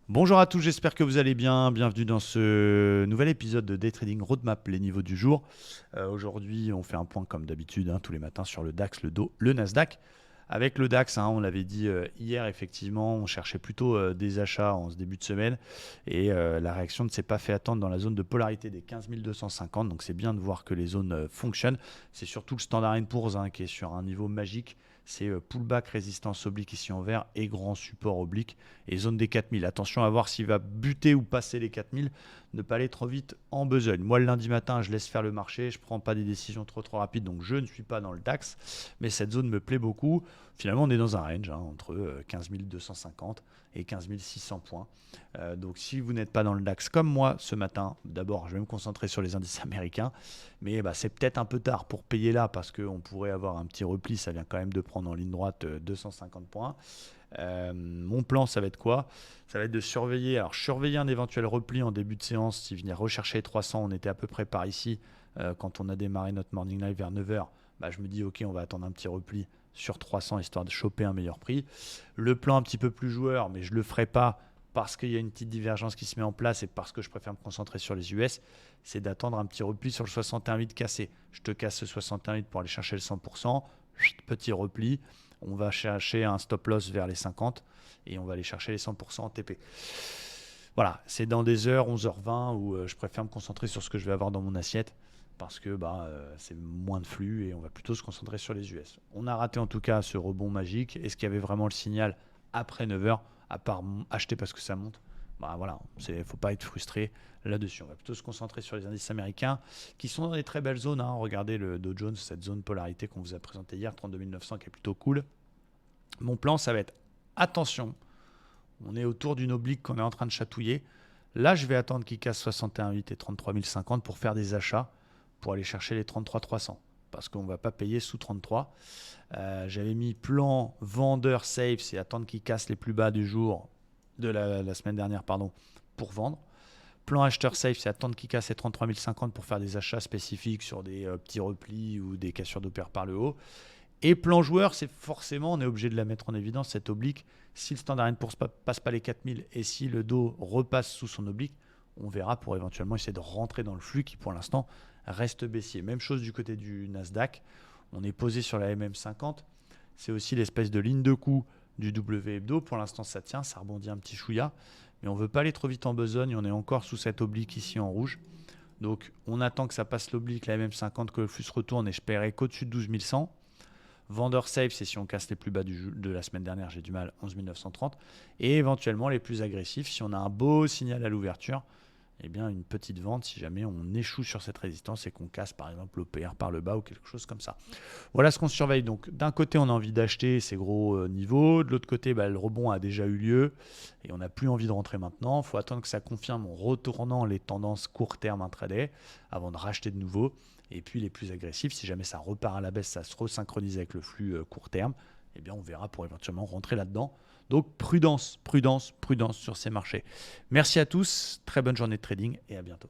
Bonjour à tous, j'espère que vous allez bien. Bienvenue dans ce nouvel épisode de Day Trading Roadmap, les niveaux du jour. Aujourd'hui, on fait un point comme d'habitude, tous les matins sur le DAX, le DO, le Nasdaq. Avec le DAX, on l'avait dit hier, effectivement, on cherchait plutôt des achats en ce début de semaine. Et la réaction ne s'est pas fait attendre dans la zone de polarité des 15 250. Donc c'est bien de voir que les zones fonctionnent. C'est surtout le Standard & Poor's qui est sur un niveau magique. C'est pullback, résistance oblique ici en vert et grand support oblique et zone des 4000. Attention à voir s'il va buter ou passer les 4000, ne pas aller trop vite en besogne. Moi, le lundi matin, je laisse faire le marché, je ne prends pas des décisions trop rapides, donc je ne suis pas dans le DAX, mais cette zone me plaît beaucoup. Finalement, on est dans un range entre 15 250 et 15 600 points. Donc si vous n'êtes pas dans le DAX comme moi ce matin, d'abord, je vais me concentrer sur les indices américains, mais c'est peut-être un peu tard pour payer là parce qu'on pourrait avoir un petit repli, ça vient quand même de prendre en ligne droite 250 points. Mon plan, ça va être quoi? Ça va être de surveiller. Alors, surveiller un éventuel repli en début de séance. Si venir rechercher les 300, on était à peu près par ici quand on a démarré notre morning live vers 9h. Je me dis, ok, on va attendre un petit repli sur 300 histoire de choper un meilleur prix. Le plan un petit peu plus joueur, mais je ne le ferai pas parce qu'il y a une petite divergence qui se met en place et parce que je préfère me concentrer sur les US, c'est d'attendre un petit repli sur le 61,8 cassé. Je te casse ce 61,8 pour aller chercher le 100%. Petit repli. On va chercher un stop loss vers les 50 et on va aller chercher les 100% en TP. Voilà, c'est dans des heures, 11h20, où je préfère me concentrer sur ce que je vais avoir dans mon assiette parce que c'est moins de flux et on va plutôt se concentrer sur les US. On a raté en tout cas ce rebond magique. Est-ce qu'il y avait vraiment le signal après 9h, à part acheter parce que ça monte? Voilà, il ne faut pas être frustré là-dessus. On va plutôt se concentrer sur les indices américains qui sont dans des très belles zones. Regardez le Dow Jones, cette zone polarité qu'on vous a présentée hier, 32 900, qui est plutôt cool. Mon plan, ça va être attention, on est autour d'une oblique qu'on est en train de chatouiller. Là, je vais attendre qu'il casse 61,8 et 33 050 pour faire des achats, pour aller chercher les 33 300. Parce qu'on ne va pas payer sous 33. J'avais mis plan vendeur safe, c'est attendre qu'il casse les plus bas du jour, de la semaine dernière, pour vendre. Plan acheteur safe, c'est attendre qu'il casse les 33 050 pour faire des achats spécifiques sur des petits replis ou des cassures de paire par le haut. Et plan joueur, c'est forcément, on est obligé de la mettre en évidence, cette oblique. Si le Standard & Poor's passe pas les 4000 et si le Dow repasse sous son oblique, on verra pour éventuellement essayer de rentrer dans le flux qui pour l'instant reste baissier. Même chose du côté du Nasdaq. On est posé sur la MM50. C'est aussi l'espèce de ligne de coup du W hebdo. Pour l'instant, ça tient, ça rebondit un petit chouïa. Mais on ne veut pas aller trop vite en besogne. On est encore sous cette oblique ici en rouge. Donc, on attend que ça passe l'oblique, la MM50, que le flux se retourne et je paierai qu'au-dessus de 12 100. Vendeur safe, c'est si on casse les plus bas de la semaine dernière, j'ai du mal, 11 930. Et éventuellement les plus agressifs, si on a un beau signal à l'ouverture, une petite vente si jamais on échoue sur cette résistance et qu'on casse par exemple l'OPR par le bas ou quelque chose comme ça. Voilà ce qu'on surveille. Donc d'un côté, on a envie d'acheter ces gros niveaux. De l'autre côté, le rebond a déjà eu lieu et on n'a plus envie de rentrer maintenant. Il faut attendre que ça confirme en retournant les tendances court terme intraday avant de racheter de nouveau. Et puis les plus agressifs, si jamais ça repart à la baisse, ça se resynchronise avec le flux court terme, on verra pour éventuellement rentrer là-dedans. Donc prudence sur ces marchés. Merci à tous, très bonne journée de trading et à bientôt.